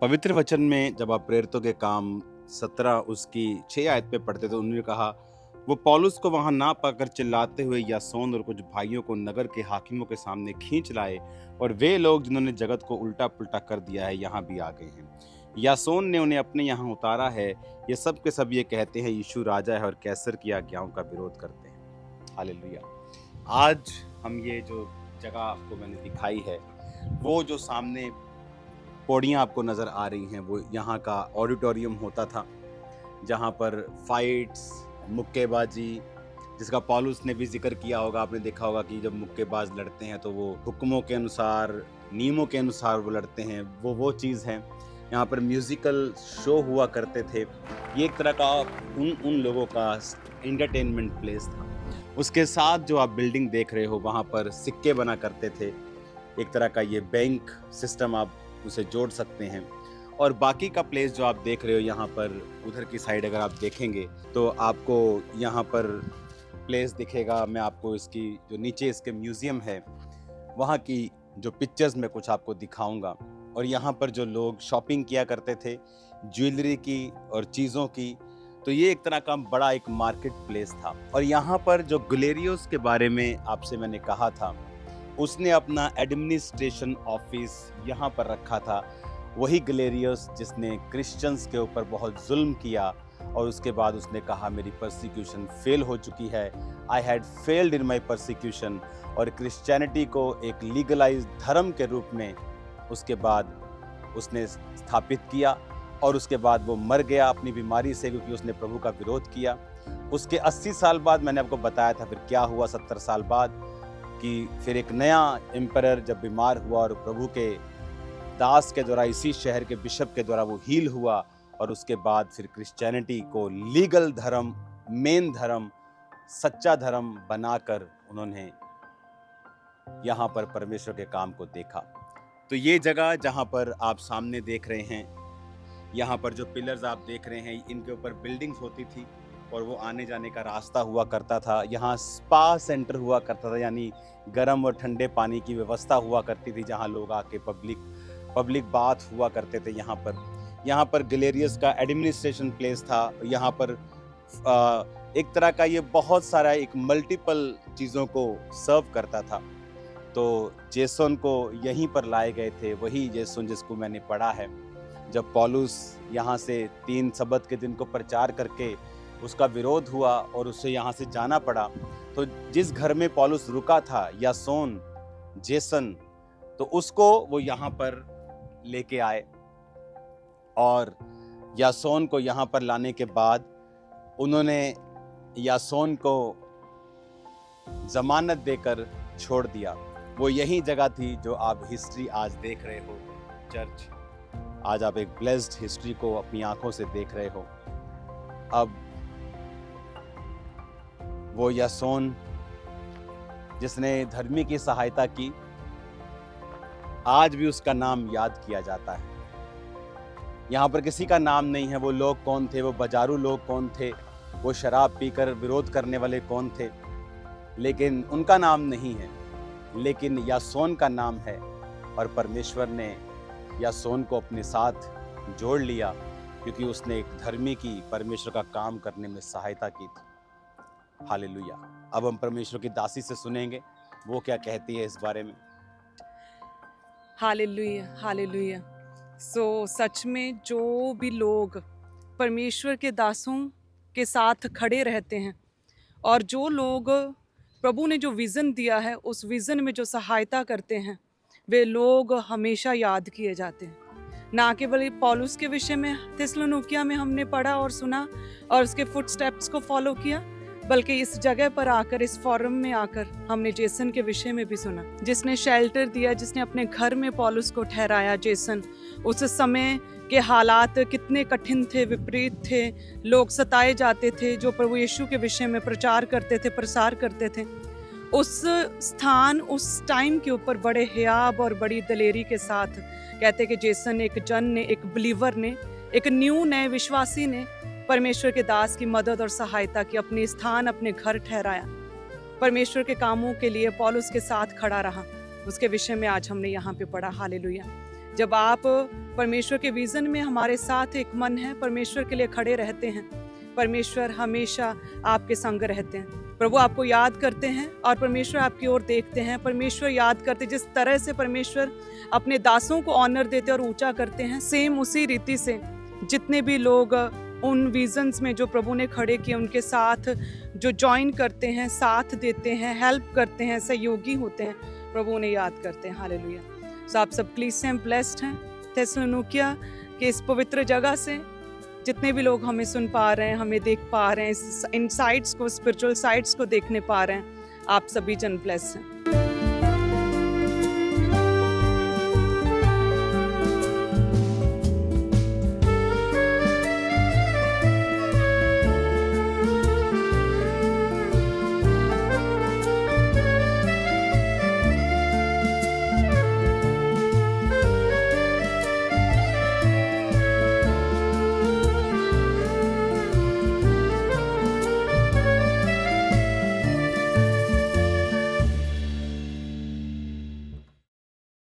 पवित्र वचन में जब आप प्रेरितों के काम 17 उसकी 6 आयत पे पढ़ते तो उन्होंने कहा, वो पौलुस को वहां ना पाकर चिल्लाते हुए यासोन और कुछ भाइयों को नगर के हाकिमों के सामने खींच लाए, और वे लोग जिन्होंने जगत को उल्टा पुल्टा कर दिया है यहाँ भी आ गए हैं। यासोन ने उन्हें अपने यहाँ उतारा है। ये सब के सब ये कहते हैं यीशु राजा है और कैसर की आज्ञाओं का विरोध करते हैं। हालेलुया। आज हम ये जो जगह आपको मैंने दिखाई है, वो जो सामने पौड़ियाँ आपको नज़र आ रही हैं, वो यहाँ का ऑडिटोरियम होता था, जहाँ पर फाइट्स, मुक्केबाजी, जिसका पौलुस ने भी जिक्र किया होगा। आपने देखा होगा कि जब मुक्केबाज लड़ते हैं तो वो हुक्मों के अनुसार, नियमों के अनुसार वो लड़ते हैं, वो चीज़ है। यहाँ पर म्यूज़िकल शो हुआ करते थे। ये एक तरह का उन लोगों का एंटरटेनमेंट प्लेस था। उसके साथ जो आप बिल्डिंग देख रहे हो, वहाँ पर सिक्के बना करते थे। एक तरह का ये बैंक सिस्टम आप उसे जोड़ सकते हैं। और बाकी का प्लेस जो आप देख रहे हो यहाँ पर, उधर की साइड अगर आप देखेंगे तो आपको यहाँ पर प्लेस दिखेगा। मैं आपको इसकी जो नीचे इसके म्यूज़ियम है, वहाँ की जो पिक्चर्स मैं कुछ आपको दिखाऊंगा। और यहाँ पर जो लोग शॉपिंग किया करते थे ज्वेलरी की और चीज़ों की, तो ये एक तरह का बड़ा एक मार्केट प्लेस था। और यहाँ पर जो ग्लेरियोस के बारे में आपसे मैंने कहा था, उसने अपना एडमिनिस्ट्रेशन ऑफिस यहाँ पर रखा था। वही ग्लेरियस जिसने क्रिश्चियंस के ऊपर बहुत जुल्म किया, और उसके बाद उसने कहा मेरी परसिक्यूशन फेल हो चुकी है, I had failed in my persecution. और क्रिश्चियनिटी को एक लीगलाइज्ड धर्म के रूप में उसके बाद उसने स्थापित किया। और उसके बाद वो मर गया अपनी बीमारी से, क्योंकि उसने प्रभु का विरोध किया। उसके 80 साल बाद मैंने आपको बताया था फिर क्या हुआ 70 साल बाद, कि फिर एक नया एम्परर जब बीमार हुआ और प्रभु के दास के द्वारा, इसी शहर के बिशप के द्वारा वो हील हुआ। और उसके बाद फिर क्रिश्चियनिटी को लीगल धर्म, मेन धर्म, सच्चा धर्म बनाकर उन्होंने यहाँ पर परमेश्वर के काम को देखा। तो ये जगह जहाँ पर आप सामने देख रहे हैं, यहाँ पर जो पिलर्स आप देख रहे हैं, इनके ऊपर बिल्डिंग्स होती थी और वो आने जाने का रास्ता हुआ करता था। यहाँ स्पा सेंटर हुआ करता था, यानी गर्म और ठंडे पानी की व्यवस्था हुआ करती थी, जहाँ लोग आके पब्लिक बाथ हुआ करते थे। यहाँ पर ग्लेरियस का एडमिनिस्ट्रेशन प्लेस था। यहाँ पर एक तरह का ये बहुत सारा एक मल्टीपल चीज़ों को सर्व करता था। तो जेसन को यहीं पर लाए गए थे, वही जेसन जिसको मैंने पढ़ा है। जब पौलुस यहाँ से 3 सबत के दिन को प्रचार करके उसका विरोध हुआ और उसे यहाँ से जाना पड़ा, तो जिस घर में पौलुस रुका था, यासोन, जेसन, तो उसको वो यहाँ पर लेके आए। और यासोन को यहाँ पर लाने के बाद उन्होंने यासोन को जमानत देकर छोड़ दिया। वो यही जगह थी जो आप हिस्ट्री आज देख रहे हो, चर्च। आज आप एक ब्लेस्ड हिस्ट्री को अपनी आंखों से देख रहे हो। अब वो यासोन जिसने धर्मी की सहायता की, आज भी उसका नाम याद किया जाता है। यहाँ पर किसी का नाम नहीं है, वो लोग कौन थे, वो बाजारू लोग कौन थे, वो शराब पीकर विरोध करने वाले कौन थे, लेकिन उनका नाम नहीं है। लेकिन यासोन का नाम है, और परमेश्वर ने यासोन को अपने साथ जोड़ लिया, क्योंकि उसने एक धर्मी की परमेश्वर का काम करने में सहायता की थी। हालेलुया। अब हम परमेश्वर की दासी से सुनेंगे वो क्या कहती है इस बारे में। Hallelujah, hallelujah. सच में जो भी लोग परमेश्वर के दासों के साथ खड़े रहते हैं, और जो लोग प्रभु ने जो विज़न दिया है उस विज़न में जो सहायता करते हैं, वे लोग हमेशा याद किए जाते हैं। ना केवल पौलुस के विषय में थिस्सलुनीकियों में हमने पढ़ा और सुना और उसके फुटस्टेप्स को फॉलो किया, बल्कि इस जगह पर आकर, इस फोरम में आकर हमने जेसन के विषय में भी सुना, जिसने शेल्टर दिया, जिसने अपने घर में पौलुस को ठहराया। जेसन, उस समय के हालात कितने कठिन थे, विपरीत थे, लोग सताए जाते थे जो प्रभु यीशु के विषय में प्रचार करते थे, प्रसार करते थे। उस स्थान, उस टाइम के ऊपर बड़े हियाब और बड़ी दलेरी के साथ कहते कि जेसन, एक जन ने, एक बिलीवर ने, एक नए विश्वासी ने परमेश्वर के दास की मदद और सहायता की, अपने स्थान, अपने घर ठहराया, परमेश्वर के कामों के लिए पौलुस के साथ खड़ा रहा। उसके विषय में आज हमने यहाँ पे पढ़ा। हालेलुया। जब आप परमेश्वर के विज़न में हमारे साथ एक मन है, परमेश्वर के लिए खड़े रहते हैं, परमेश्वर हमेशा आपके संग रहते हैं। प्रभु आपको याद करते हैं और परमेश्वर आपकी ओर देखते हैं। परमेश्वर याद करते, जिस तरह से परमेश्वर अपने दासों को ऑनर देते और ऊंचा करते हैं, सेम उसी रीति से जितने भी लोग उन विजन्स में जो प्रभु ने खड़े किए उनके साथ जो ज्वाइन करते हैं, साथ देते हैं, हेल्प करते हैं, सहयोगी होते हैं, प्रभु उन्हें याद करते हैं। हालेलुया। सो आप सब प्लीज से ब्लेस्ड हैं थेसलोनिकिया के इस पवित्र जगह से। जितने भी लोग हमें सुन पा रहे हैं, हमें देख पा रहे हैं, इन साइड्स को, स्पिरिचुअल साइड्स को देखने पा रहे हैं, आप सभी जन ब्लेस हैं।